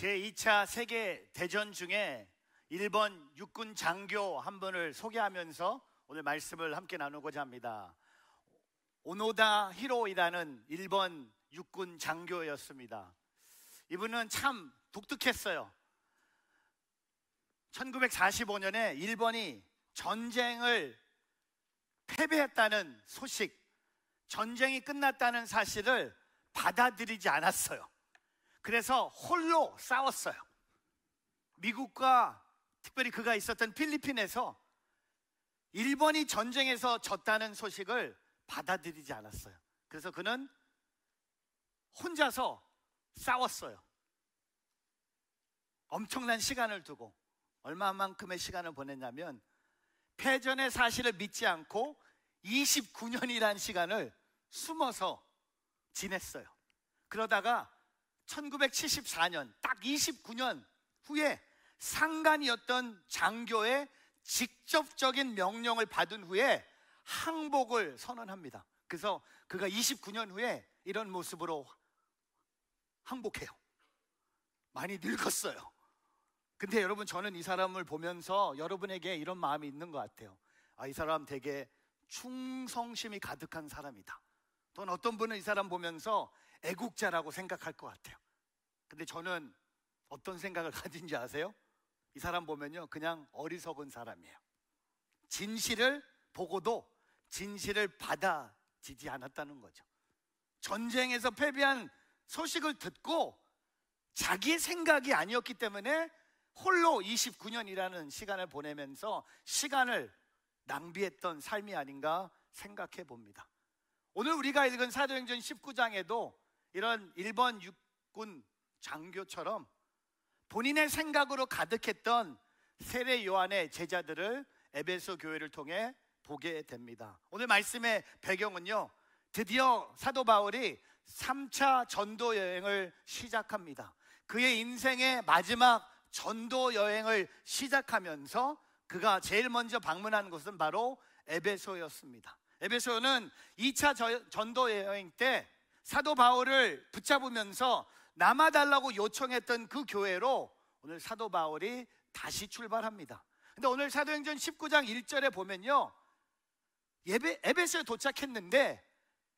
제2차 세계대전 중에 일본 육군 장교 한 분을 소개하면서 오늘 말씀을 함께 나누고자 합니다. 오노다 히로이라는 일본 육군 장교였습니다. 이분은 참 독특했어요. 1945년에 일본이 전쟁을 패배했다는 소식, 전쟁이 끝났다는 사실을 받아들이지 않았어요. 그래서 홀로 싸웠어요. 미국과 특별히 그가 있었던 필리핀에서 일본이 전쟁에서 졌다는 소식을 받아들이지 않았어요. 그래서 그는 혼자서 싸웠어요. 엄청난 시간을 두고 얼마만큼의 시간을 보냈냐면 패전의 사실을 믿지 않고 29년이라는 시간을 숨어서 지냈어요. 그러다가 1974년 딱 29년 후에 상관이었던 장교의 직접적인 명령을 받은 후에 항복을 선언합니다. 그래서 그가 29년 후에 이런 모습으로 항복해요. 많이 늙었어요. 근데 여러분, 저는 이 사람을 보면서 여러분에게 이런 마음이 있는 것 같아요. 이 사람 되게 충성심이 가득한 사람이다. 또는 어떤 분은 이 사람 보면서 애국자라고 생각할 것 같아요. 근데 저는 어떤 생각을 가진지 아세요? 이 사람 보면요, 그냥 어리석은 사람이에요. 진실을 보고도 진실을 받아지지 않았다는 거죠. 전쟁에서 패배한 소식을 듣고 자기의 생각이 아니었기 때문에 홀로 29년이라는 시간을 보내면서 시간을 낭비했던 삶이 아닌가 생각해 봅니다. 오늘 우리가 읽은 사도행전 19장에도 이런 일본 육군 장교처럼 본인의 생각으로 가득했던 세례 요한의 제자들을 에베소 교회를 통해 보게 됩니다. 오늘 말씀의 배경은요, 드디어 사도 바울이 3차 전도 여행을 시작합니다. 그의 인생의 마지막 전도 여행을 시작하면서 그가 제일 먼저 방문한 곳은 바로 에베소였습니다. 에베소는 2차 전도 여행 때 사도 바울을 붙잡으면서 남아달라고 요청했던 그 교회로 오늘 사도 바울이 다시 출발합니다. 근데 오늘 사도행전 19장 1절에 보면요, 에베소에 도착했는데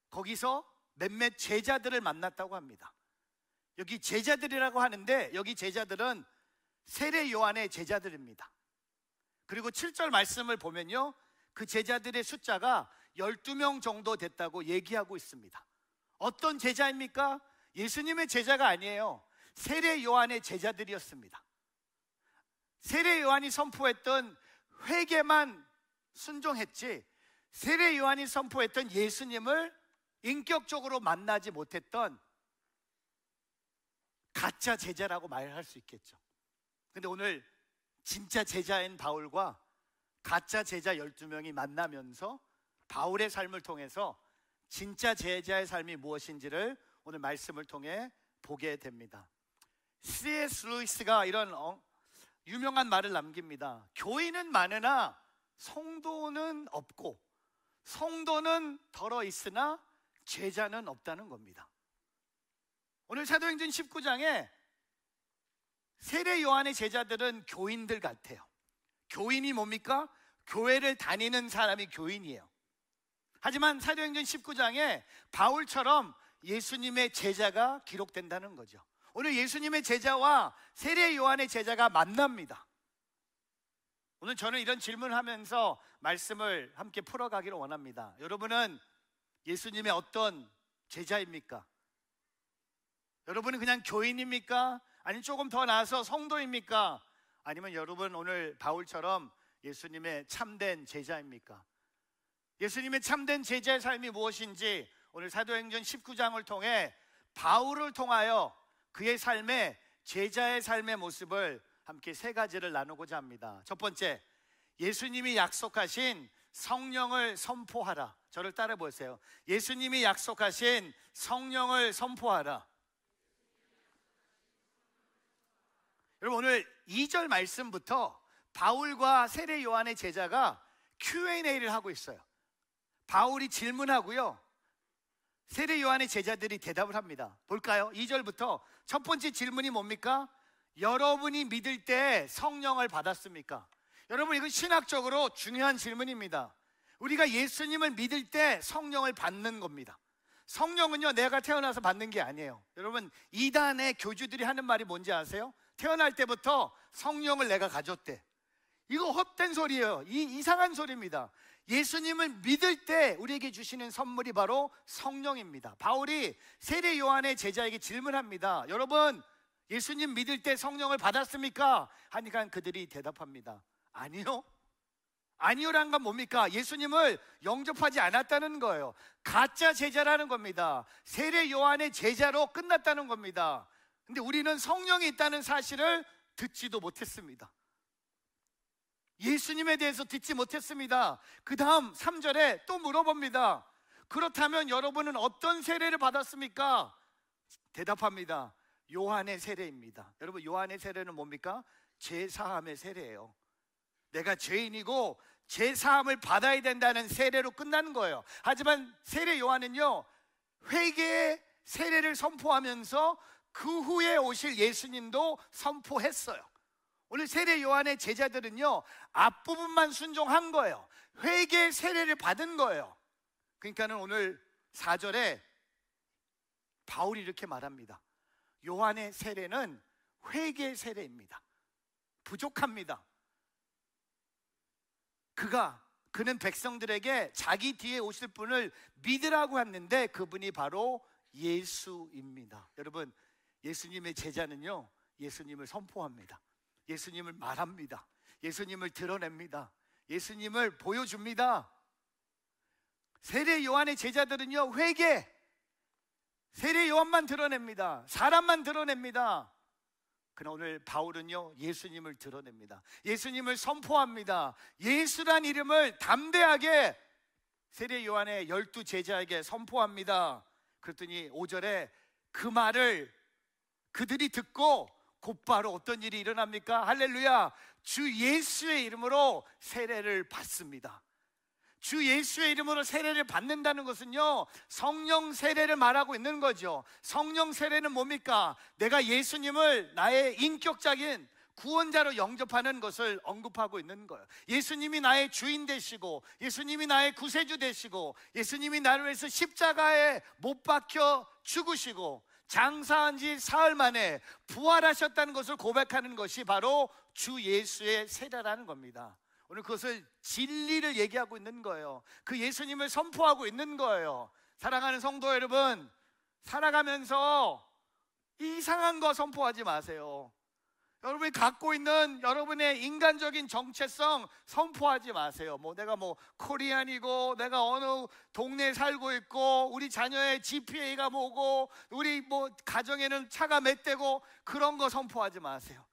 거기서 몇몇 제자들을 만났다고 합니다. 여기 제자들이라고 하는데 여기 제자들은 세례 요한의 제자들입니다. 그리고 7절 말씀을 보면요, 그 제자들의 숫자가 12명 정도 됐다고 얘기하고 있습니다. 어떤 제자입니까? 예수님의 제자가 아니에요. 세례 요한의 제자들이었습니다. 세례 요한이 선포했던 회개만 순종했지, 세례 요한이 선포했던 예수님을 인격적으로 만나지 못했던 가짜 제자라고 말할 수 있겠죠. 근데 오늘 진짜 제자인 바울과 가짜 제자 12명이 만나면서 바울의 삶을 통해서 진짜 제자의 삶이 무엇인지를 오늘 말씀을 통해 보게 됩니다. C.S. 루이스가 이런 유명한 말을 남깁니다. 교인은 많으나 성도는 없고 성도는 덜어 있으나 제자는 없다는 겁니다. 오늘 사도행전 19장에 세례 요한의 제자들은 교인들 같아요. 교인이 뭡니까? 교회를 다니는 사람이 교인이에요. 하지만 사도행전 19장에 바울처럼 예수님의 제자가 기록된다는 거죠. 오늘 예수님의 제자와 세례 요한의 제자가 만납니다. 오늘 저는 이런 질문을 하면서 말씀을 함께 풀어가기를 원합니다. 여러분은 예수님의 어떤 제자입니까? 여러분은 그냥 교인입니까? 아니면 조금 더 나아서 성도입니까? 아니면 여러분 오늘 바울처럼 예수님의 참된 제자입니까? 예수님의 참된 제자의 삶이 무엇인지 오늘 사도행전 19장을 통해 바울을 통하여 그의 삶의 제자의 삶의 모습을 함께 세 가지를 나누고자 합니다. 첫 번째, 예수님이 약속하신 성령을 선포하라. 저를 따라 보세요. 예수님이 약속하신 성령을 선포하라. 여러분, 오늘 2절 말씀부터 바울과 세례 요한의 제자가 Q&A를 하고 있어요. 바울이 질문하고요, 세례 요한의 제자들이 대답을 합니다. 볼까요? 2절부터 첫 번째 질문이 뭡니까? 여러분이 믿을 때 성령을 받았습니까? 여러분, 이건 신학적으로 중요한 질문입니다. 우리가 예수님을 믿을 때 성령을 받는 겁니다. 성령은요, 내가 태어나서 받는 게 아니에요. 여러분, 이단의 교주들이 하는 말이 뭔지 아세요? 태어날 때부터 성령을 내가 가졌대. 이거 헛된 소리예요. 이상한 소리입니다. 예수님을 믿을 때 우리에게 주시는 선물이 바로 성령입니다. 바울이 세례 요한의 제자에게 질문합니다. 여러분, 예수님 믿을 때 성령을 받았습니까? 하니까 그들이 대답합니다. 아니요. 아니요란 건 뭡니까? 예수님을 영접하지 않았다는 거예요. 가짜 제자라는 겁니다. 세례 요한의 제자로 끝났다는 겁니다. 근데 우리는 성령이 있다는 사실을 듣지도 못했습니다. 예수님에 대해서 듣지 못했습니다. 그 다음 3절에 또 물어봅니다. 그렇다면 여러분은 어떤 세례를 받았습니까? 대답합니다. 요한의 세례입니다. 여러분, 요한의 세례는 뭡니까? 죄사함의 세례예요. 내가 죄인이고 죄사함을 받아야 된다는 세례로 끝나는 거예요. 하지만 세례 요한은요, 회개의 세례를 선포하면서 그 후에 오실 예수님도 선포했어요. 오늘 세례 요한의 제자들은요, 앞부분만 순종한 거예요. 회개의 세례를 받은 거예요. 그러니까는 오늘 4절에 바울이 이렇게 말합니다. 요한의 세례는 회개의 세례입니다. 부족합니다. 그는 백성들에게 자기 뒤에 오실 분을 믿으라고 했는데 그분이 바로 예수입니다. 여러분, 예수님의 제자는요, 예수님을 선포합니다. 예수님을 말합니다. 예수님을 드러냅니다. 예수님을 보여줍니다. 세례 요한의 제자들은요, 세례 요한만 드러냅니다. 사람만 드러냅니다. 그러나 오늘 바울은요, 예수님을 드러냅니다. 예수님을 선포합니다. 예수란 이름을 담대하게 세례 요한의 12 제자에게 선포합니다. 그랬더니 5절에 그 말을 그들이 듣고 곧바로 어떤 일이 일어납니까? 할렐루야! 주 예수의 이름으로 세례를 받습니다. 주 예수의 이름으로 세례를 받는다는 것은요, 성령 세례를 말하고 있는 거죠. 성령 세례는 뭡니까? 내가 예수님을 나의 인격적인 구원자로 영접하는 것을 언급하고 있는 거예요. 예수님이 나의 주인 되시고, 예수님이 나의 구세주 되시고, 예수님이 나를 위해서 십자가에 못 박혀 죽으시고 장사한 지 사흘 만에 부활하셨다는 것을 고백하는 것이 바로 주 예수의 세례라는 겁니다. 오늘 그것을 진리를 얘기하고 있는 거예요. 그 예수님을 선포하고 있는 거예요. 사랑하는 성도 여러분, 살아가면서 이상한 거 선포하지 마세요. 여러분이 갖고 있는 여러분의 인간적인 정체성 선포하지 마세요. 내가 코리안이고, 내가 어느 동네에 살고 있고, 우리 자녀의 GPA가 뭐고, 우리 가정에는 차가 몇 대고, 그런 거 선포하지 마세요.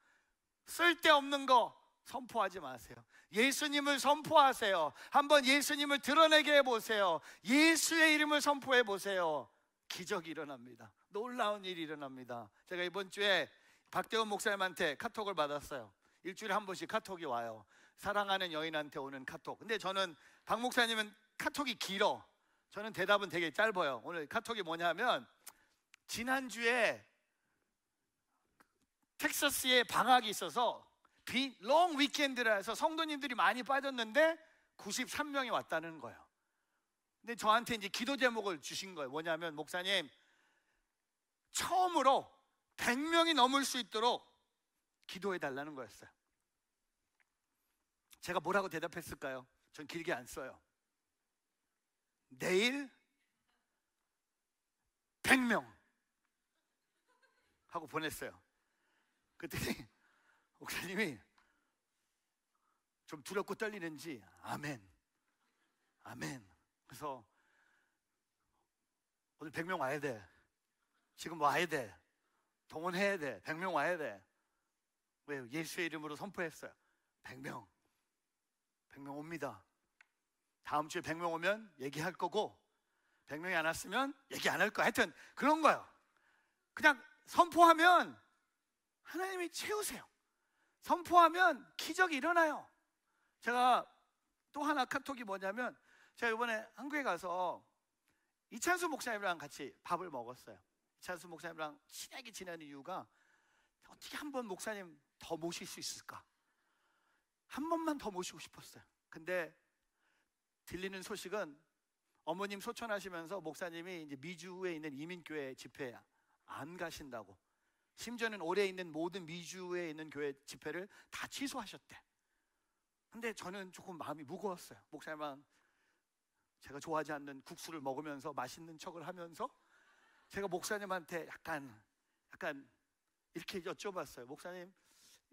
쓸데없는 거 선포하지 마세요. 예수님을 선포하세요. 한번 예수님을 드러내게 해보세요. 예수의 이름을 선포해 보세요. 기적이 일어납니다. 놀라운 일이 일어납니다. 제가 이번 주에 박대원 목사님한테 카톡을 받았어요. 일주일에 한 번씩 카톡이 와요. 사랑하는 여인한테 오는 카톡. 근데 저는 박 목사님은 카톡이 길어. 저는 대답은 되게 짧아요. 오늘 카톡이 뭐냐면, 지난주에 텍사스에 방학이 있어서 롱 위켄드라 해서 성도님들이 많이 빠졌는데 93명이 왔다는 거예요. 근데 저한테 이제 기도 제목을 주신 거예요. 뭐냐면, 목사님, 처음으로 100명이 넘을 수 있도록 기도해 달라는 거였어요. 제가 뭐라고 대답했을까요? 전 길게 안 써요. 내일 100명 하고 보냈어요. 그랬더니 목사님이 좀 두렵고 떨리는지 아멘, 아멘. 그래서 오늘 100명 와야 돼. 지금 와야 돼. 동원해야 돼. 100명 와야 돼. 왜요? 예수의 이름으로 선포했어요. 100명 옵니다. 다음 주에 100명 오면 얘기할 거고, 100명이 안 왔으면 얘기 안 할 거야. 하여튼 그런 거예요. 그냥 선포하면 하나님이 채우세요. 선포하면 기적이 일어나요. 제가 또 하나 카톡이 뭐냐면, 제가 이번에 한국에 가서 이찬수 목사님이랑 같이 밥을 먹었어요. 이찬수 목사님이랑 친하게 지내는 이유가 어떻게 한 번 목사님 더 모실 수 있을까? 한 번만 더 모시고 싶었어요. 근데 들리는 소식은 어머님 소천하시면서 목사님이 이제 미주에 있는 이민교회 집회에 안 가신다고, 심지어는 올해 있는 모든 미주에 있는 교회 집회를 다 취소하셨대. 근데 저는 조금 마음이 무거웠어요. 목사님은 제가 좋아하지 않는 국수를 먹으면서 맛있는 척을 하면서 제가 목사님한테 약간 이렇게 여쭤봤어요. 목사님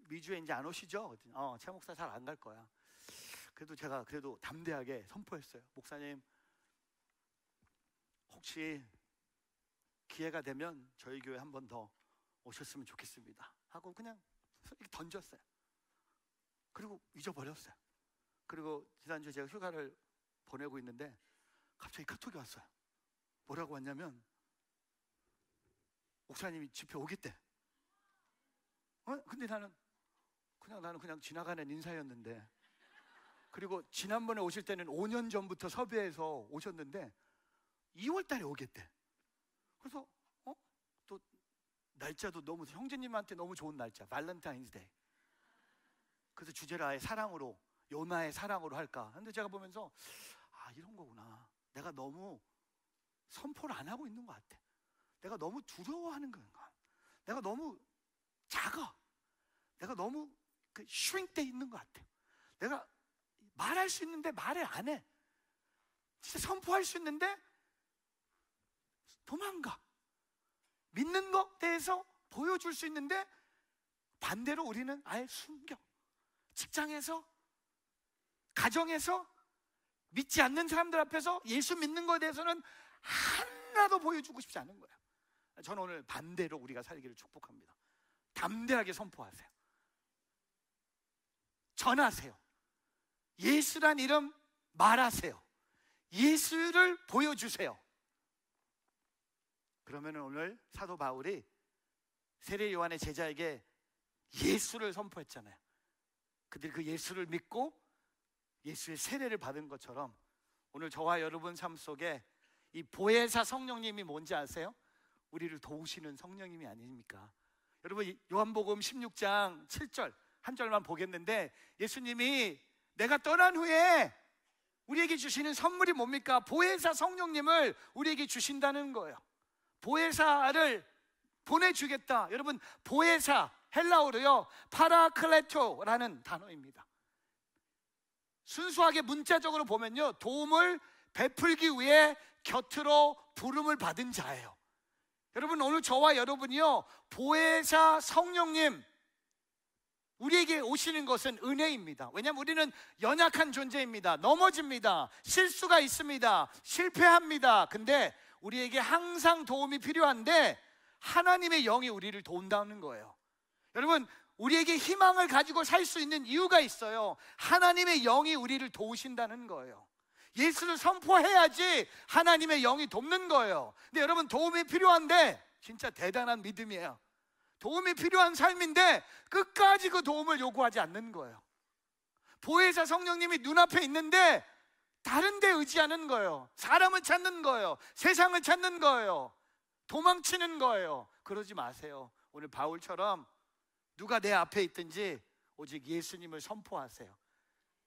미주에 이제 안 오시죠? 그랬더니 최 목사 잘 안 갈 거야. 그래도 제가 담대하게 선포했어요. 목사님 혹시 기회가 되면 저희 교회 한 번 더 오셨으면 좋겠습니다 하고 그냥 이렇게 던졌어요. 그리고 잊어버렸어요. 그리고 지난주에 제가 휴가를 보내고 있는데 갑자기 카톡이 왔어요. 뭐라고 왔냐면 목사님이 집회 오겠대. 근데 나는 그냥 지나가는 인사였는데, 그리고 지난번에 오실 때는 5년 전부터 섭외해서 오셨는데 2월 달에 오겠대. 그래서 또 날짜도 너무 형제님한테 너무 좋은 날짜, 발렌타인스데이. 그래서 주제를 아예 사랑으로, 요나의 사랑으로 할까. 근데 제가 보면서 이런 거구나. 내가 너무 선포를 안 하고 있는 것 같아. 내가 너무 두려워하는 건가. 내가 너무 작아. 내가 너무 슈링돼 있는 것 같아. 내가 말할 수 있는데 말을 안 해. 진짜 선포할 수 있는데 도망가. 믿는 것에 대해서 보여줄 수 있는데 반대로 우리는 아예 숨겨. 직장에서, 가정에서, 믿지 않는 사람들 앞에서 예수 믿는 것에 대해서는 하나도 보여주고 싶지 않은 거예요. 저는 오늘 반대로 우리가 살기를 축복합니다. 담대하게 선포하세요. 전하세요. 예수란 이름 말하세요. 예수를 보여주세요. 그러면 오늘 사도 바울이 세례 요한의 제자에게 예수를 선포했잖아요. 그들이 그 예수를 믿고 예수의 세례를 받은 것처럼 오늘 저와 여러분 삶 속에 이 보혜사 성령님이 뭔지 아세요? 우리를 도우시는 성령님이 아닙니까? 여러분 요한복음 16장 7절 한 절만 보겠는데, 예수님이 내가 떠난 후에 우리에게 주시는 선물이 뭡니까? 보혜사 성령님을 우리에게 주신다는 거예요. 보혜사를 보내주겠다. 여러분 보혜사 헬라어로요 파라클레토라는 단어입니다. 순수하게 문자적으로 보면요 도움을 베풀기 위해 곁으로 부름을 받은 자예요. 여러분 오늘 저와 여러분이요 보혜사 성령님 우리에게 오시는 것은 은혜입니다. 왜냐하면 우리는 연약한 존재입니다. 넘어집니다. 실수가 있습니다. 실패합니다. 근데 우리에게 항상 도움이 필요한데 하나님의 영이 우리를 도운다는 거예요. 여러분 우리에게 희망을 가지고 살 수 있는 이유가 있어요. 하나님의 영이 우리를 도우신다는 거예요. 예수를 선포해야지 하나님의 영이 돕는 거예요. 근데 여러분 도움이 필요한데 진짜 대단한 믿음이에요. 도움이 필요한 삶인데 끝까지 그 도움을 요구하지 않는 거예요. 보혜사 성령님이 눈앞에 있는데 다른 데 의지하는 거예요. 사람을 찾는 거예요. 세상을 찾는 거예요. 도망치는 거예요. 그러지 마세요. 오늘 바울처럼 누가 내 앞에 있든지 오직 예수님을 선포하세요.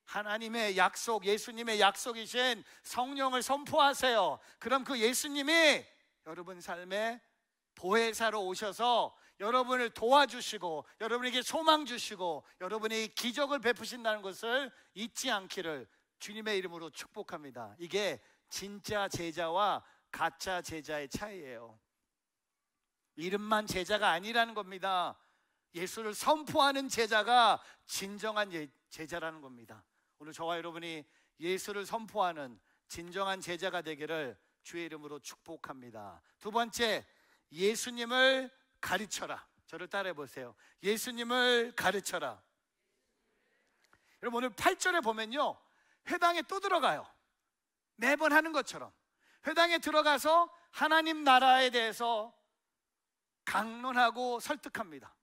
하나님의 약속, 예수님의 약속이신 성령을 선포하세요. 그럼 그 예수님이 여러분 삶에 보혜사로 오셔서 여러분을 도와주시고 여러분에게 소망 주시고 여러분이 기적을 베푸신다는 것을 잊지 않기를 주님의 이름으로 축복합니다. 이게 진짜 제자와 가짜 제자의 차이예요. 이름만 제자가 아니라는 겁니다. 예수를 선포하는 제자가 진정한 제자라는 겁니다. 오늘 저와 여러분이 예수를 선포하는 진정한 제자가 되기를 주의 이름으로 축복합니다. 두 번째, 예수님을 가르쳐라. 저를 따라해 보세요. 예수님을 가르쳐라. 여러분 오늘 8절에 보면요 회당에 또 들어가요. 매번 하는 것처럼 회당에 들어가서 하나님 나라에 대해서 강론하고 설득합니다.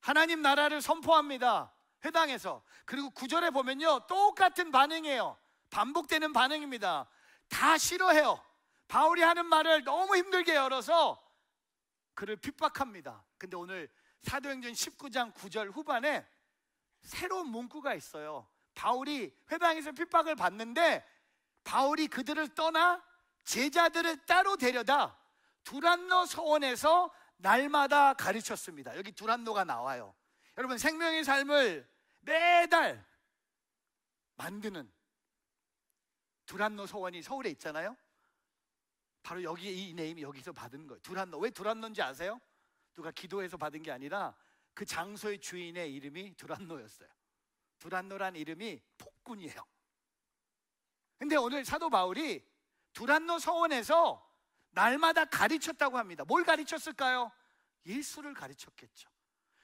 하나님 나라를 선포합니다. 회당에서. 그리고 9절에 보면요 똑같은 반응이에요. 반복되는 반응입니다. 다 싫어해요. 바울이 하는 말을 너무 힘들게 열어서 그를 핍박합니다. 근데 오늘 사도행전 19장 9절 후반에 새로운 문구가 있어요. 바울이 회당에서 핍박을 받는데 바울이 그들을 떠나 제자들을 따로 데려다 두란노 서원에서 날마다 가르쳤습니다. 여기 두란노가 나와요. 여러분, 생명의 삶을 매달 만드는 두란노 서원이 서울에 있잖아요. 바로 여기 이 네임이 여기서 받은 거예요. 두란노. 왜 두란노인지 아세요? 누가 기도해서 받은 게 아니라 그 장소의 주인의 이름이 두란노였어요. 두란노란 이름이 폭군이에요. 근데 오늘 사도 바울이 두란노 서원에서 날마다 가르쳤다고 합니다. 뭘 가르쳤을까요? 예수를 가르쳤겠죠.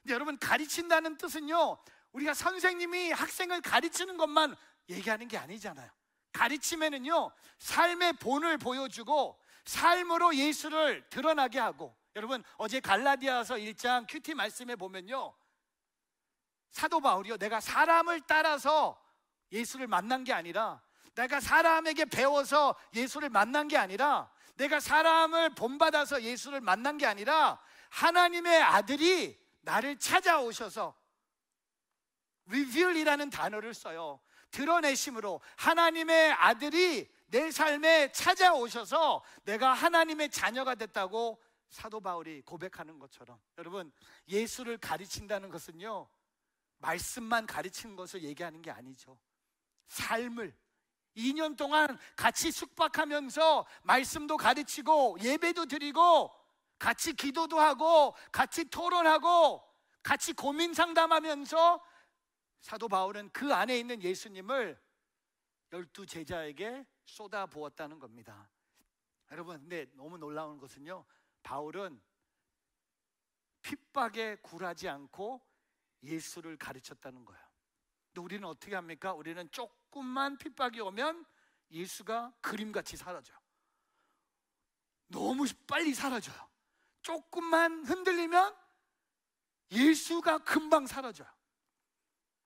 근데 여러분, 가르친다는 뜻은요, 우리가 선생님이 학생을 가르치는 것만 얘기하는 게 아니잖아요. 가르침에는요, 삶의 본을 보여주고 삶으로 예수를 드러나게 하고, 여러분, 어제 갈라디아서 1장 큐티 말씀에 보면요, 사도 바울이요, 내가 사람을 따라서 예수를 만난 게 아니라, 내가 사람에게 배워서 예수를 만난 게 아니라, 내가 사람을 본받아서 예수를 만난 게 아니라 하나님의 아들이 나를 찾아오셔서, reveal이라는 단어를 써요. 드러내심으로 하나님의 아들이 내 삶에 찾아오셔서 내가 하나님의 자녀가 됐다고 사도 바울이 고백하는 것처럼, 여러분, 예수를 가르친다는 것은요, 말씀만 가르치는 것을 얘기하는 게 아니죠. 삶을 2년 동안 같이 숙박하면서 말씀도 가르치고 예배도 드리고 같이 기도도 하고 같이 토론하고 같이 고민 상담하면서 사도 바울은 그 안에 있는 예수님을 12 제자에게 쏟아 부었다는 겁니다. 여러분, 근데 너무 놀라운 것은요, 바울은 핍박에 굴하지 않고 예수를 가르쳤다는 거예요. 근데 우리는 어떻게 합니까? 우리는 조금만 핍박이 오면 예수가 그림같이 사라져요. 너무 빨리 사라져요. 조금만 흔들리면 예수가 금방 사라져요.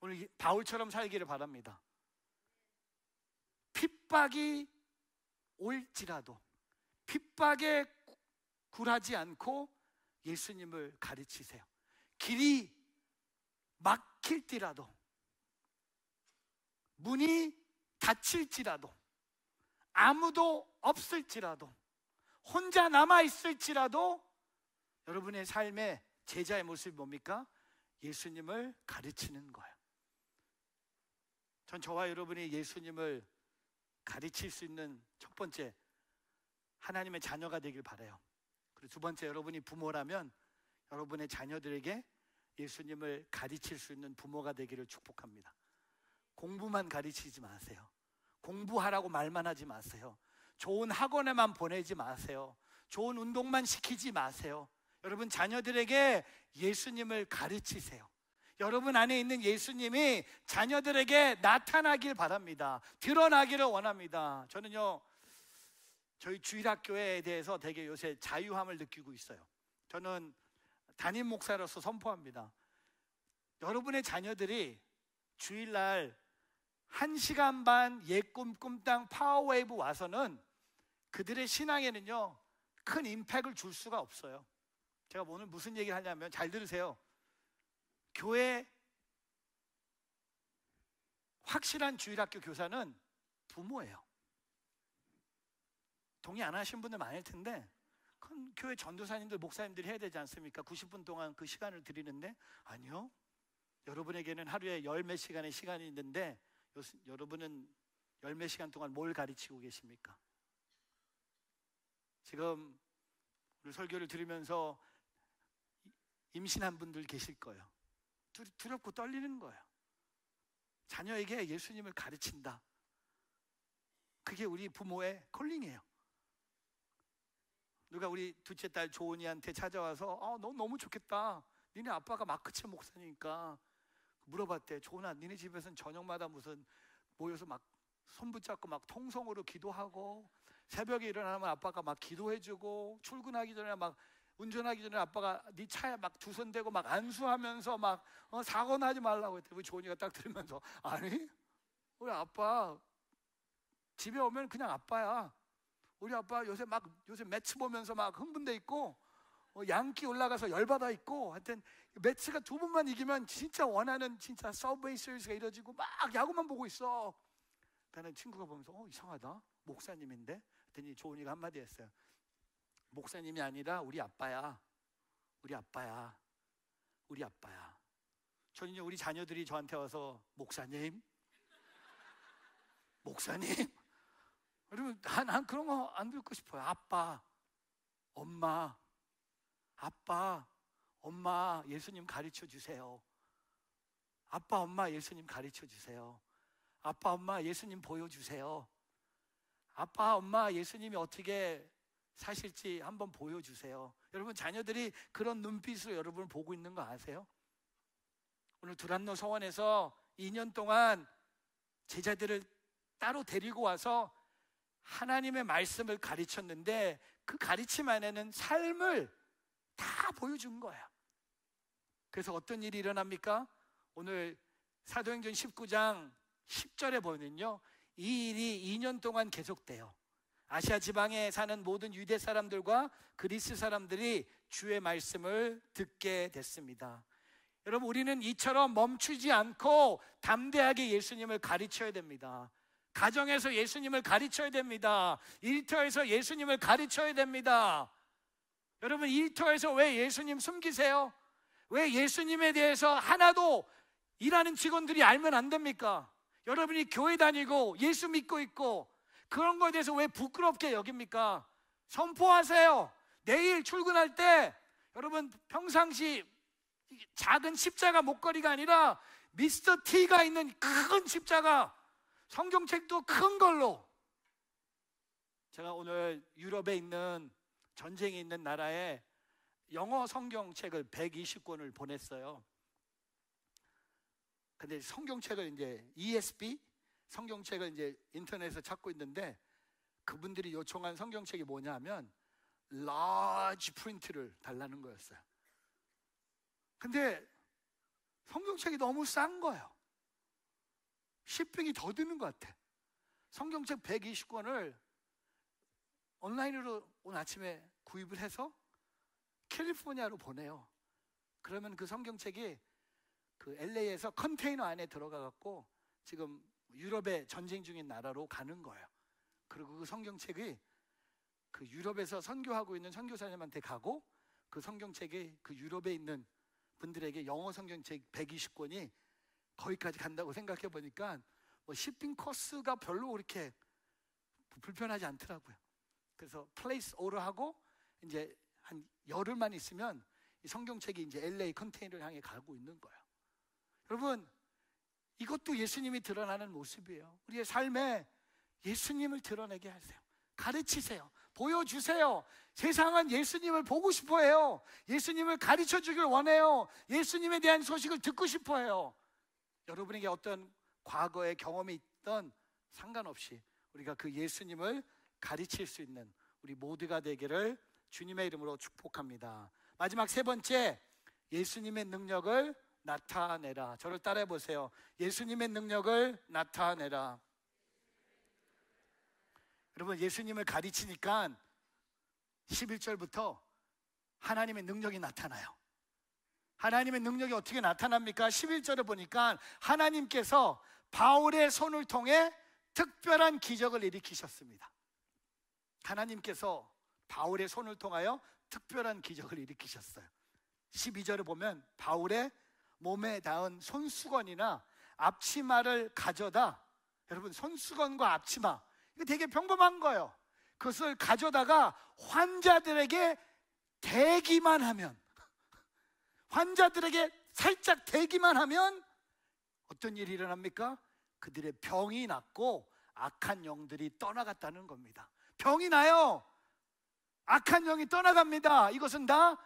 오늘 바울처럼 살기를 바랍니다. 핍박이 올지라도 핍박에 굴하지 않고 예수님을 가르치세요. 길이 막힐지라도, 문이 닫힐지라도, 아무도 없을지라도, 혼자 남아있을지라도 여러분의 삶의 제자의 모습이 뭡니까? 예수님을 가르치는 거예요. 전 저와 여러분이 예수님을 가르칠 수 있는 첫 번째, 하나님의 자녀가 되길 바라요. 그리고 두 번째, 여러분이 부모라면 여러분의 자녀들에게 예수님을 가르칠 수 있는 부모가 되기를 축복합니다. 공부만 가르치지 마세요. 공부하라고 말만 하지 마세요. 좋은 학원에만 보내지 마세요. 좋은 운동만 시키지 마세요. 여러분, 자녀들에게 예수님을 가르치세요. 여러분 안에 있는 예수님이 자녀들에게 나타나길 바랍니다. 드러나기를 원합니다. 저는요, 저희 주일학교에 대해서 되게 요새 자유함을 느끼고 있어요. 저는 담임 목사로서 선포합니다. 여러분의 자녀들이 주일날 1시간 반 꿈땅 파워웨이브 와서는 그들의 신앙에는요, 큰 임팩을 줄 수가 없어요. 제가 오늘 무슨 얘기를 하냐면, 잘 들으세요. 교회 확실한 주일학교 교사는 부모예요. 동의 안 하신 분들 많을 텐데, 그건 교회 전도사님들, 목사님들이 해야 되지 않습니까? 90분 동안 그 시간을 드리는데, 아니요, 여러분에게는 하루에 10몇 시간의 시간이 있는데 여러분은 10몇 시간 동안 뭘 가르치고 계십니까? 지금 우리 설교를 들으면서 임신한 분들 계실 거예요. 두렵고 떨리는 거예요. 자녀에게 예수님을 가르친다. 그게 우리 부모의 콜링이에요. 누가 우리 둘째 딸 조은이한테 찾아와서 너 너무 좋겠다. 니네 아빠가 마크체 목사니까 물어봤대. 조은아, 니네 집에서는 저녁마다 무슨 모여서 막 손 붙잡고 막 통성으로 기도하고, 새벽에 일어나면 아빠가 막 기도해주고, 출근하기 전에 막 운전하기 전에 아빠가 네 차에 막 두 손 대고 막 안수하면서 막 사고 나지 말라고 했대. 우리 조은이가 딱 들으면서, 아니, 우리 아빠 집에 오면 그냥 아빠야. 우리 아빠 요새 매치 보면서 막 흥분돼 있고, 양키 올라가서 열받아 있고, 하여튼 매치가 2번만 이기면 진짜 원하는 진짜 서브웨이 시리즈가 이뤄지고 막 야구만 보고 있어. 나는 친구가 보면서 이상하다, 목사님인데? 했더니 조은이가 한마디 했어요. 목사님이 아니라 우리 아빠야. 우리 아빠야. 우리 아빠야. 저는 우리 자녀들이 저한테 와서 목사님, 목사님, 여러분, 난 그런 거 안 듣고 싶어요. 아빠, 엄마, 아빠, 엄마, 예수님 가르쳐 주세요. 아빠, 엄마, 예수님 가르쳐 주세요. 아빠, 엄마, 예수님 보여주세요. 아빠, 엄마, 예수님이 어떻게 사실지 한번 보여주세요. 여러분, 자녀들이 그런 눈빛으로 여러분을 보고 있는 거 아세요? 오늘 두란노 서원에서 2년 동안 제자들을 따로 데리고 와서 하나님의 말씀을 가르쳤는데, 그 가르침 안에는 삶을 다 보여준 거야. 그래서 어떤 일이 일어납니까? 오늘 사도행전 19장 10절에 보면요, 이 일이 2년 동안 계속돼요. 아시아 지방에 사는 모든 유대 사람들과 그리스 사람들이 주의 말씀을 듣게 됐습니다. 여러분, 우리는 이처럼 멈추지 않고 담대하게 예수님을 가르쳐야 됩니다. 가정에서 예수님을 가르쳐야 됩니다. 일터에서 예수님을 가르쳐야 됩니다. 여러분, 일터에서 왜 예수님 숨기세요? 왜 예수님에 대해서 하나도 일하는 직원들이 알면 안 됩니까? 여러분이 교회 다니고 예수 믿고 있고 그런 거에 대해서 왜 부끄럽게 여깁니까? 선포하세요. 내일 출근할 때 여러분, 평상시 작은 십자가 목걸이가 아니라 미스터 T가 있는 큰 십자가, 성경책도 큰 걸로. 제가 오늘 유럽에 있는, 전쟁이 있는 나라에 영어 성경책을 120권을 보냈어요. 근데 성경책을 이제 ESV 성경책을 이제 인터넷에서 찾고 있는데, 그분들이 요청한 성경책이 뭐냐면 large 프린트를 달라는 거였어요. 근데 성경책이 너무 싼 거예요. shipping이 더 드는 것 같아. 성경책 120권을 온라인으로 오늘 아침에 구입을 해서 캘리포니아로 보내요. 그러면 그 성경책이 그 LA에서 컨테이너 안에 들어가 갖고 지금 유럽에 전쟁 중인 나라로 가는 거예요. 그리고 그 성경책이 그 유럽에서 선교하고 있는 선교사님한테 가고, 그 성경책이 그 유럽에 있는 분들에게 영어 성경책 120권이 거기까지 간다고 생각해 보니까 shipping 코스가 별로 그렇게 불편하지 않더라고요. 그래서 플레이스 오더하고 이제 한 열흘만 있으면 이 성경책이 이제 LA 컨테이너를 향해 가고 있는 거예요. 여러분, 이것도 예수님이 드러나는 모습이에요. 우리의 삶에 예수님을 드러내게 하세요. 가르치세요. 보여주세요. 세상은 예수님을 보고 싶어 해요. 예수님을 가르쳐 주길 원해요. 예수님에 대한 소식을 듣고 싶어 해요. 여러분에게 어떤 과거의 경험이 있던 상관없이 우리가 그 예수님을 가르칠 수 있는 우리 모두가 되기를 주님의 이름으로 축복합니다. 마지막 3번째, 예수님의 능력을 나타내라. 저를 따라해 보세요. 예수님의 능력을 나타내라. 여러분, 예수님을 가르치니까 11절부터 하나님의 능력이 나타나요. 하나님의 능력이 어떻게 나타납니까? 11절에 보니까 하나님께서 바울의 손을 통해 특별한 기적을 일으키셨습니다. 하나님께서 바울의 손을 통하여 특별한 기적을 일으키셨어요. 12절에 보면 바울의 몸에 닿은 손수건이나 앞치마를 가져다, 여러분, 손수건과 앞치마, 이거 되게 평범한 거예요. 그것을 가져다가 환자들에게 대기만 하면, 환자들에게 살짝 대기만 하면 어떤 일이 일어납니까? 그들의 병이 낫고 악한 영들이 떠나갔다는 겁니다. 병이 나요. 악한 영이 떠나갑니다. 이것은 다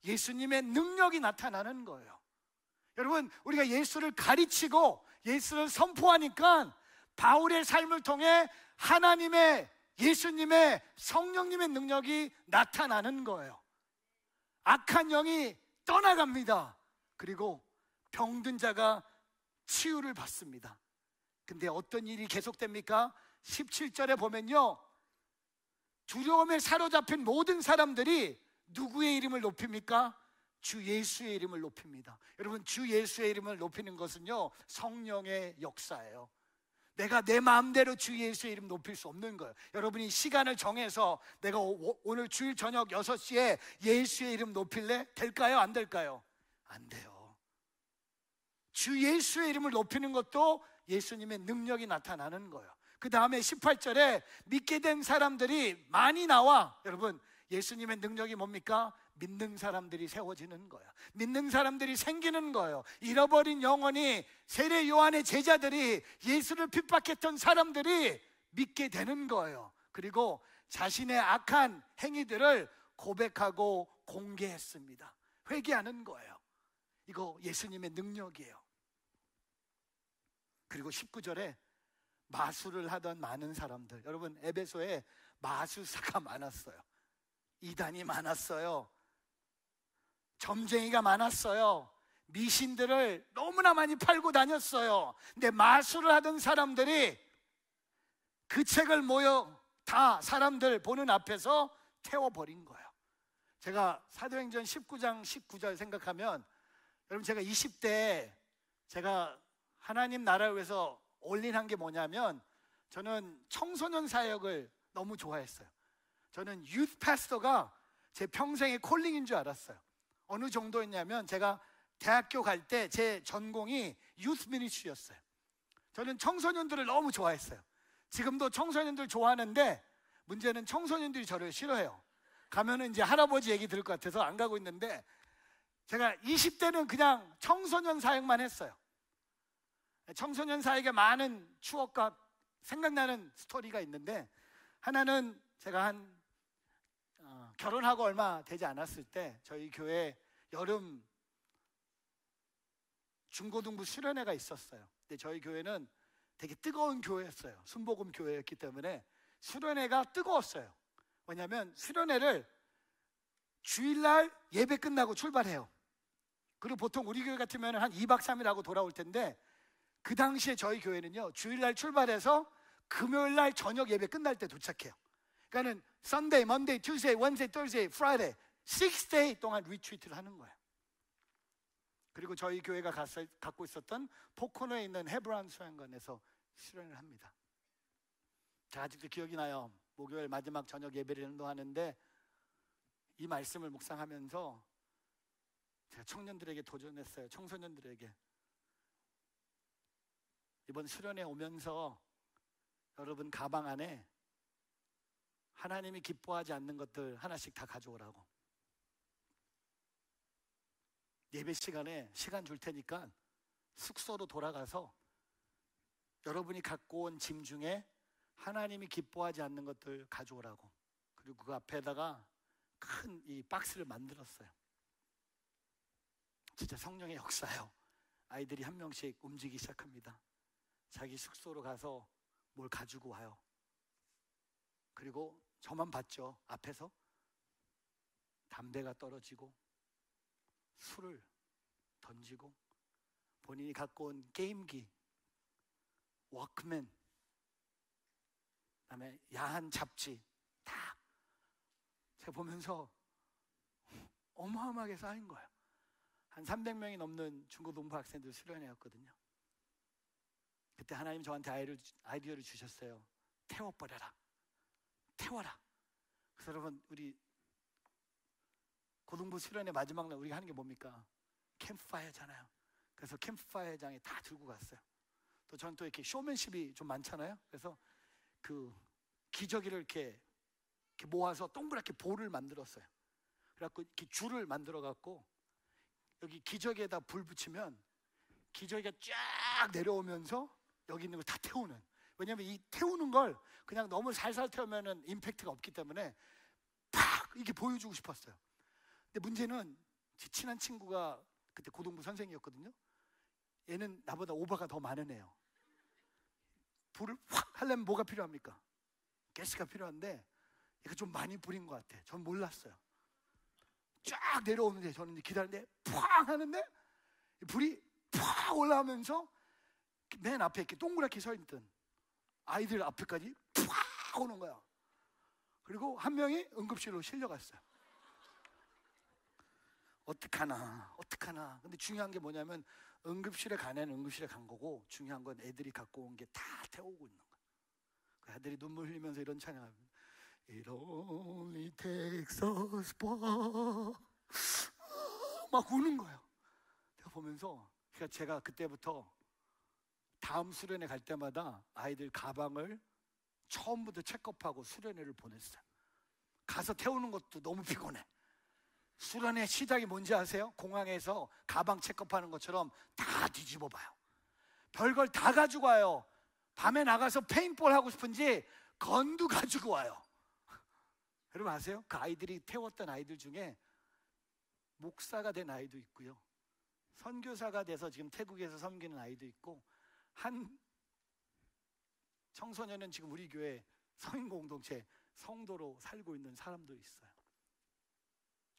예수님의 능력이 나타나는 거예요. 여러분, 우리가 예수를 가르치고 예수를 선포하니까 바울의 삶을 통해 하나님의, 예수님의, 성령님의 능력이 나타나는 거예요. 악한 영이 떠나갑니다. 그리고 병든 자가 치유를 받습니다. 근데 어떤 일이 계속됩니까? 17절에 보면요, 두려움에 사로잡힌 모든 사람들이 누구의 이름을 높입니까? 주 예수의 이름을 높입니다. 여러분, 주 예수의 이름을 높이는 것은요, 성령의 역사예요. 내가 내 마음대로 주 예수의 이름 높일 수 없는 거예요. 여러분이 시간을 정해서 내가 오늘 주일 저녁 6시에 예수의 이름 높일래? 될까요? 안 될까요? 안 돼요. 주 예수의 이름을 높이는 것도 예수님의 능력이 나타나는 거예요. 그 다음에 18절에 믿게 된 사람들이 많이 나와. 여러분, 예수님의 능력이 뭡니까? 믿는 사람들이 세워지는 거예요. 믿는 사람들이 생기는 거예요. 잃어버린 영혼이, 세례 요한의 제자들이, 예수를 핍박했던 사람들이 믿게 되는 거예요. 그리고 자신의 악한 행위들을 고백하고 공개했습니다. 회개하는 거예요. 이거 예수님의 능력이에요. 그리고 19절에 마술을 하던 많은 사람들, 여러분, 에베소에 마술사가 많았어요. 이단이 많았어요. 점쟁이가 많았어요. 미신들을 너무나 많이 팔고 다녔어요. 근데 마술을 하던 사람들이 그 책을 모여 다 사람들 보는 앞에서 태워버린 거예요. 제가 사도행전 19장 19절 생각하면, 여러분, 제가 20대에 제가 하나님 나라를 위해서 올인한 게 뭐냐면, 저는 청소년 사역을 너무 좋아했어요. 저는 유th 파스터가 제 평생의 콜링인 줄 알았어요. 어느 정도였냐면, 제가 대학교 갈 때 제 전공이 유th 미니스트리였어요. 저는 청소년들을 너무 좋아했어요. 지금도 청소년들 좋아하는데, 문제는 청소년들이 저를 싫어해요. 가면은 이제 할아버지 얘기 들을 것 같아서 안 가고 있는데, 제가 20대는 그냥 청소년 사역만 했어요. 청소년 사역에 많은 추억과 생각나는 스토리가 있는데, 하나는 제가 결혼하고 얼마 되지 않았을 때 저희 교회 여름 중고등부 수련회가 있었어요. 근데 저희 교회는 되게 뜨거운 교회였어요. 순복음 교회였기 때문에 수련회가 뜨거웠어요. 왜냐하면 수련회를 주일날 예배 끝나고 출발해요. 그리고 보통 우리 교회 같으면 한 2박 3일 하고 돌아올 텐데, 그 당시에 저희 교회는요, 주일날 출발해서 금요일날 저녁 예배 끝날 때 도착해요. 그러니까는 Sunday, Monday, Tuesday, Wednesday, Thursday, Friday 6day 동안 리트리트를 하는 거예요. 그리고 저희 교회가 갖고 있었던 포코노에 있는 헤브론 수양관에서 수련을 합니다. 제가 아직도 기억이 나요. 목요일 마지막 저녁 예배를 인도하는데 이 말씀을 묵상하면서 제가 청년들에게 도전했어요. 청소년들에게. 이번 수련회 오면서 여러분 가방 안에 하나님이 기뻐하지 않는 것들 하나씩 다 가져오라고. 예배 시간에 시간 줄 테니까 숙소로 돌아가서 여러분이 갖고 온 짐 중에 하나님이 기뻐하지 않는 것들 가져오라고. 그리고 그 앞에다가 큰 이 박스를 만들었어요. 진짜 성령의 역사예요. 아이들이 한 명씩 움직이기 시작합니다. 자기 숙소로 가서 뭘 가지고 와요. 그리고 저만 봤죠. 앞에서 담배가 떨어지고 술을 던지고 본인이 갖고 온 게임기, 워크맨, 그다음에 야한 잡지 다 제가 보면서 어마어마하게 쌓인 거예요. 한 300명이 넘는 중고등부 학생들 수련회였거든요. 그때 하나님 저한테 아이디어를 주셨어요. 태워버려라. 태워라. 그래서 여러분, 우리 고등부 수련회 마지막 날 우리가 하는 게 뭡니까? 캠프파이어잖아요. 그래서 캠프파이어장에 다 들고 갔어요. 또 저는 또 이렇게 쇼맨십이 좀 많잖아요. 그래서 그 기저귀를 이렇게 모아서 동그랗게 볼을 만들었어요. 그래갖고 이렇게 줄을 만들어 갖고 여기 기저귀에다 불 붙이면 기저귀가 쫙 내려오면서 여기 있는 걸 다 태우는. 왜냐하면 이 태우는 걸 그냥 너무 살살 태우면은 임팩트가 없기 때문에 팍 이렇게 보여주고 싶었어요. 근데 문제는 제 친한 친구가 그때 고등부 선생이었거든요. 얘는 나보다 오버가 더 많은 애요. 불을 확 하려면 뭐가 필요합니까? 가스가 필요한데 얘가 좀 많이 뿌린 것 같아. 전 몰랐어요. 쫙 내려오는데 저는 이제 기다리는데 팍 하는데 불이 팍 올라오면서 맨 앞에 이렇게 동그랗게 서 있던 아이들 앞에까지 팍 오는 거야. 그리고 한 명이 응급실로 실려갔어요. 어떡하나. 근데 중요한 게 뭐냐면 응급실에 가는 응급실에 간 거고, 중요한 건 애들이 갖고 온 게 다 태우고 있는 거야. 그 애들이 눈물 흘리면서 이런 찬양합니다. It only takes a spark. 막 우는 거예요. 내가 보면서, 그러니까 제가 그때부터 다음 수련회 갈 때마다 아이들 가방을 처음부터 체크업하고 수련회를 보냈어요. 가서 태우는 것도 너무 피곤해. 수련회 시작이 뭔지 아세요? 공항에서 가방 체크업하는 것처럼 다 뒤집어 봐요. 별걸 다 가지고 와요. 밤에 나가서 페인트볼 하고 싶은지 건도 가지고 와요. 여러분 아세요? 그 아이들이 태웠던 아이들 중에 목사가 된 아이도 있고요, 선교사가 돼서 지금 태국에서 섬기는 아이도 있고, 한 청소년은 지금 우리 교회 성인 공동체 성도로 살고 있는 사람도 있어요.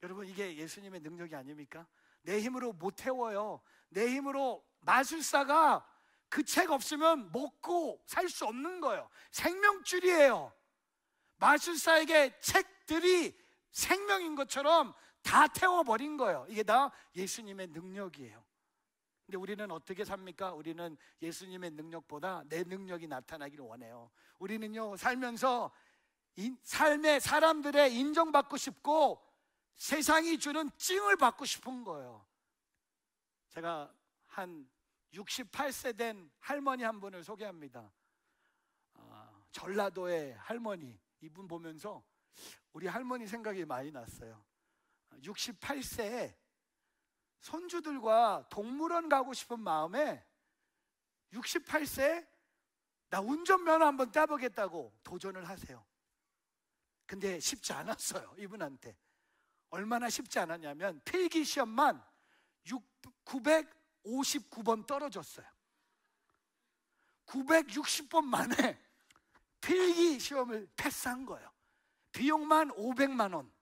여러분, 이게 예수님의 능력이 아닙니까? 내 힘으로 못 태워요. 내 힘으로, 마술사가 그 책 없으면 먹고 살 수 없는 거예요. 생명줄이에요. 마술사에게 책들이 생명인 것처럼 다 태워버린 거예요. 이게 다 예수님의 능력이에요. 근데 우리는 어떻게 삽니까? 우리는 예수님의 능력보다 내 능력이 나타나기를 원해요. 우리는요, 살면서 삶의 사람들의 인정받고 싶고 세상이 주는 찡을 받고 싶은 거예요. 제가 한 68세 된 할머니 한 분을 소개합니다. 전라도의 할머니. 이분 보면서 우리 할머니 생각이 많이 났어요. 68세에 손주들과 동물원 가고 싶은 마음에 68세에 나 운전면허 한번 따보겠다고 도전을 하세요. 근데 쉽지 않았어요. 이분한테 얼마나 쉽지 않았냐면 필기 시험만 959번 떨어졌어요. 960번 만에 필기 시험을 패스한 거예요. 비용만 500만 원.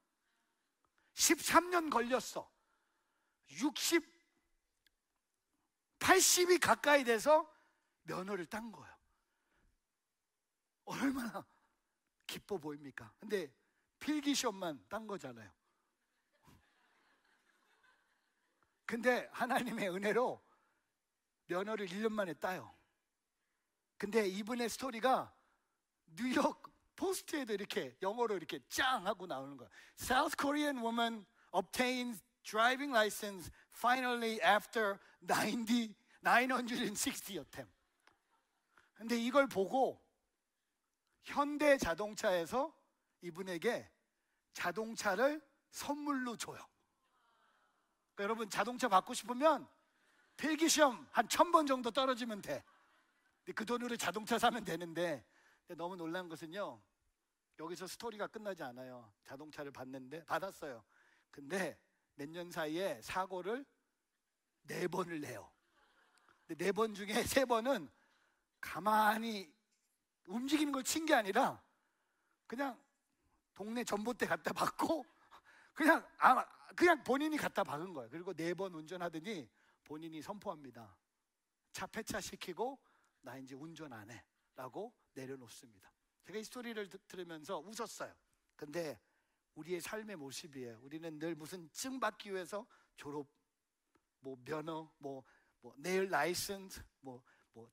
13년 걸렸어. 80이 가까이 돼서 면허를 딴 거예요. 얼마나 기뻐 보입니까? 근데 필기 시험만 딴 거잖아요. 근데 하나님의 은혜로 면허를 1년 만에 따요. 근데 이분의 스토리가 뉴욕 포스트에도 이렇게 영어로 이렇게 짱 하고 나오는 거야. South Korean woman obtains driving license finally after 960 attempt. 근데 이걸 보고 현대 자동차에서 이분에게 자동차를 선물로 줘요. 그러니까 여러분, 자동차 받고 싶으면 필기시험 한 1000번 정도 떨어지면 돼. 근데 그 돈으로 자동차 사면 되는데, 너무 놀란 것은요, 여기서 스토리가 끝나지 않아요. 자동차를 받았어요. 근데 몇 년 사이에 사고를 4번을 내요. 근데 4번 중에 3번은 가만히 움직이는 걸 친 게 아니라 그냥 동네 전봇대 갖다 박고 그냥 본인이 갖다 박은 거예요. 그리고 4번 운전하더니 본인이 선포합니다. 차 폐차시키고 나 이제 운전 안 해 라고 내려놓습니다. 제가 이 스토리를 들으면서 웃었어요. 근데 우리의 삶의 모습이에요. 우리는 늘 무슨 증 받기 위해서 졸업, 면허, 네일 라이선스,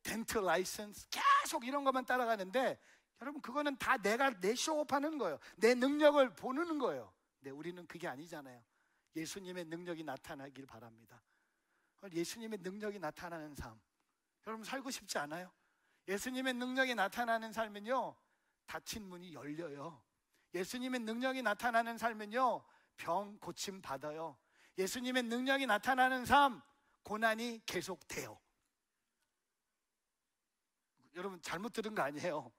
덴트 라이선스, 계속 이런 것만 따라가는데, 여러분, 그거는 다 내 쇼업하는 거예요. 내 능력을 보는 거예요. 근데 우리는 그게 아니잖아요. 예수님의 능력이 나타나길 바랍니다. 예수님의 능력이 나타나는 삶, 여러분 살고 싶지 않아요? 예수님의 능력이 나타나는 삶은요, 닫힌 문이 열려요. 예수님의 능력이 나타나는 삶은요, 병 고침 받아요. 예수님의 능력이 나타나는 삶, 고난이 계속돼요. 여러분 잘못 들은 거 아니에요.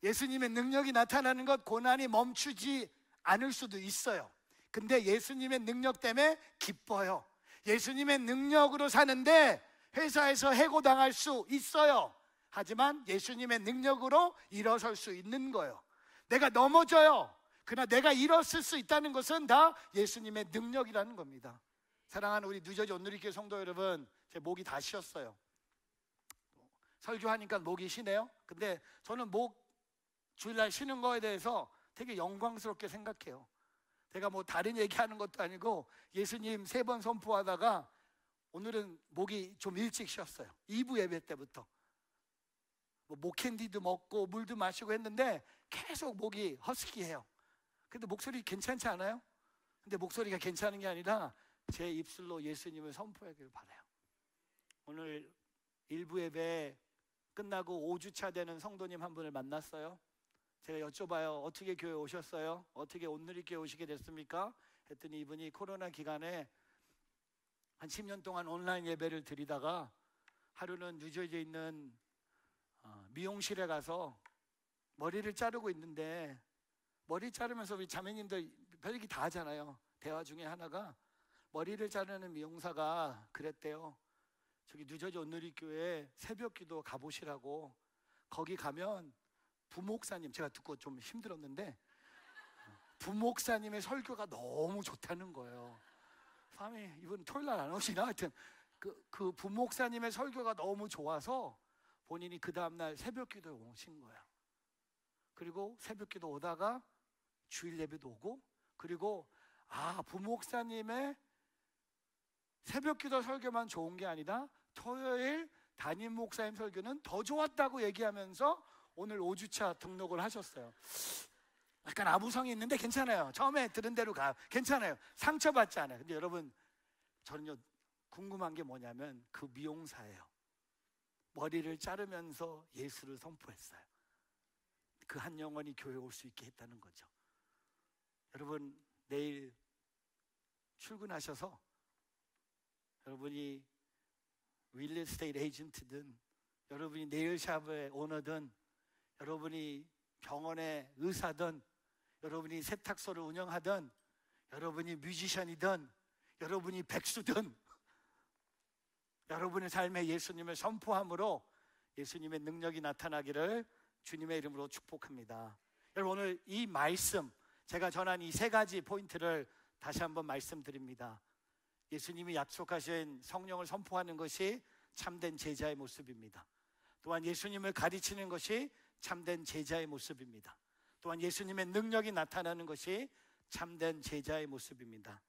예수님의 능력이 나타나는 것, 고난이 멈추지 않을 수도 있어요. 근데 예수님의 능력 때문에 기뻐요. 예수님의 능력으로 사는데 회사에서 해고당할 수 있어요. 하지만 예수님의 능력으로 일어설 수 있는 거예요. 내가 넘어져요. 그러나 내가 일어설 수 있다는 것은 다 예수님의 능력이라는 겁니다. 사랑하는 우리 뉴저지 온누리교회 성도 여러분, 제 목이 다 쉬었어요. 설교하니까 목이 쉬네요. 근데 저는 목 주일날 쉬는 거에 대해서 되게 영광스럽게 생각해요. 제가 뭐 다른 얘기하는 것도 아니고 예수님 3번 선포하다가 오늘은 목이 좀 일찍 쉬었어요. 2부 예배 때부터 뭐 목캔디도 먹고 물도 마시고 했는데 계속 목이 허스키해요. 근데 목소리 괜찮지 않아요? 근데 목소리가 괜찮은 게 아니라 제 입술로 예수님을 선포하길 바라요. 오늘 1부 예배 끝나고 5주차 되는 성도님 한 분을 만났어요. 제가 여쭤봐요. 어떻게 교회 오셨어요? 어떻게 온누리교회 오시게 됐습니까? 했더니 이분이 코로나 기간에 한 10년 동안 온라인 예배를 드리다가 하루는 뉴저지에 있는 미용실에 가서 머리를 자르고 있는데, 머리 자르면서 우리 자매님들 별얘기 다 하잖아요. 대화 중에 하나가 머리를 자르는 미용사가 그랬대요. 저기 뉴저지 온누리교회 새벽기도 가보시라고. 거기 가면 부목사님, 제가 듣고 좀 힘들었는데 부목사님의 설교가 너무 좋다는 거예요. 사람이 이분 토요일날 안 오시나? 하여튼 그 부목사님의 설교가 너무 좋아서 본인이 그 다음날 새벽기도에 오신 거예요. 그리고 새벽기도 오다가 주일 예배도 오고, 그리고 부목사님의 새벽기도 설교만 좋은 게 아니라 토요일 담임 목사님 설교는 더 좋았다고 얘기하면서 오늘 5주차 등록을 하셨어요. 약간 아부성이 있는데 괜찮아요. 처음에 들은 대로 가요. 괜찮아요. 상처받지 않아요. 근데 여러분, 저는요 궁금한 게 뭐냐면 그 미용사예요. 머리를 자르면서 예수를 선포했어요. 그 한 영혼이 교회에 올 수 있게 했다는 거죠. 여러분, 내일 출근하셔서 여러분이 윌리 스테이트 에이전트든, 여러분이 네일샵의 오너든, 여러분이 병원의 의사든, 여러분이 세탁소를 운영하든, 여러분이 뮤지션이든, 여러분이 백수든, 여러분의 삶에 예수님을 선포함으로 예수님의 능력이 나타나기를 주님의 이름으로 축복합니다. 여러분, 오늘 이 말씀, 제가 전한 이 3가지 포인트를 다시 한번 말씀드립니다. 예수님이 약속하신 성령을 선포하는 것이 참된 제자의 모습입니다. 또한 예수님을 가르치는 것이 참된 제자의 모습입니다. 또한 예수님의 능력이 나타나는 것이 참된 제자의 모습입니다.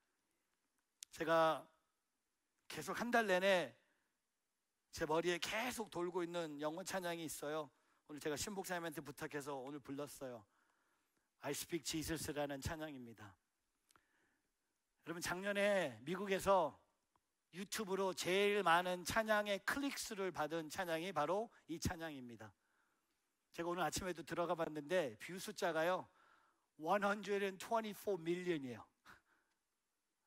제가 계속 한 달 내내 제 머리에 계속 돌고 있는 영혼 찬양이 있어요. 오늘 제가 신복사님한테 부탁해서 오늘 불렀어요. I Speak Jesus라는 찬양입니다. 여러분, 작년에 미국에서 유튜브로 제일 많은 찬양의 클릭수를 받은 찬양이 바로 이 찬양입니다. 제가 오늘 아침에도 들어가 봤는데 뷰 숫자가요 124 million이에요.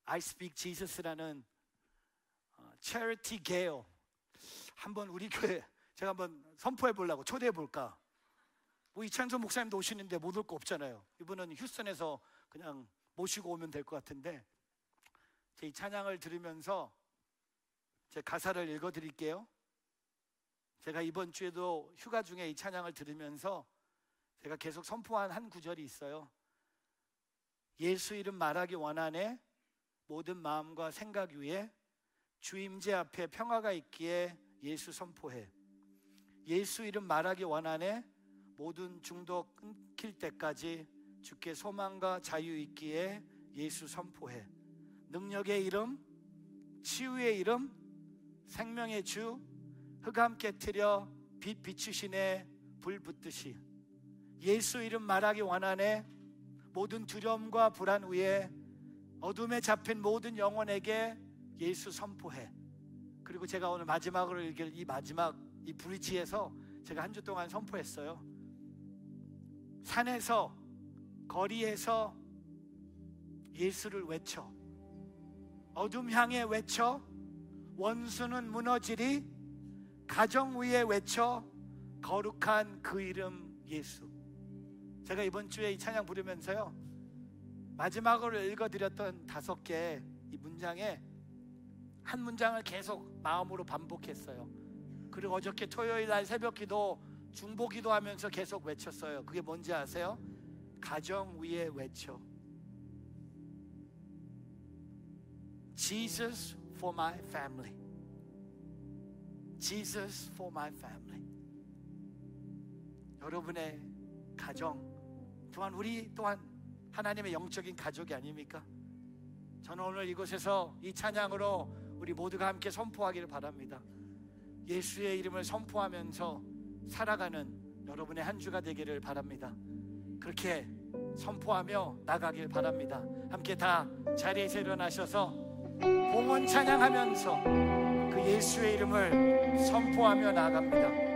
I Speak Jesus라는 Charity Gale, 한번 우리 교회 제가 한번 선포해 보려고 초대해 볼까. 뭐 이찬선 목사님도 오시는데 못 올 거 없잖아요. 이분은 휴스턴에서 그냥 모시고 오면 될 것 같은데, 제 이 찬양을 들으면서 제 가사를 읽어 드릴게요. 제가 이번 주에도 휴가 중에 이 찬양을 들으면서 제가 계속 선포한 한 구절이 있어요. 예수 이름 말하기 원하네, 모든 마음과 생각 위에 주 임재 앞에 평화가 있기에 예수 선포해. 예수 이름 말하기 원하네, 모든 중독 끊길 때까지 주께 소망과 자유 있기에 예수 선포해. 능력의 이름, 치유의 이름, 생명의 주, 흑암 깨트려 빛 비추시네, 불 붙듯이. 예수 이름 말하기 원하네, 모든 두려움과 불안 위에 어둠에 잡힌 모든 영혼에게 예수 선포해. 그리고 제가 오늘 마지막으로 읽을 이 마지막 이 브리지에서 제가 한 주 동안 선포했어요. 산에서, 거리에서 예수를 외쳐. 어둠 향해 외쳐. 원수는 무너지리. 가정 위에 외쳐. 거룩한 그 이름 예수. 제가 이번 주에 이 찬양 부르면서요 마지막으로 읽어드렸던 5개 이 문장에 한 문장을 계속 마음으로 반복했어요. 그리고 어저께 토요일 날 새벽기도 중보기도 하면서 계속 외쳤어요. 그게 뭔지 아세요? 가정 위에 외쳐. Jesus for my family. Jesus for my family. 여러분의 가정, 또한 우리 또한 하나님의 영적인 가족이 아닙니까? 저는 오늘 이곳에서 이 찬양으로 우리 모두가 함께 선포하기를 바랍니다. 예수의 이름을 선포하면서 살아가는 여러분의 한 주가 되기를 바랍니다. 그렇게 선포하며 나가길 바랍니다. 함께 다 자리에서 일어나셔서 봉헌 찬양하면서 그 예수의 이름을 선포하며 나갑니다.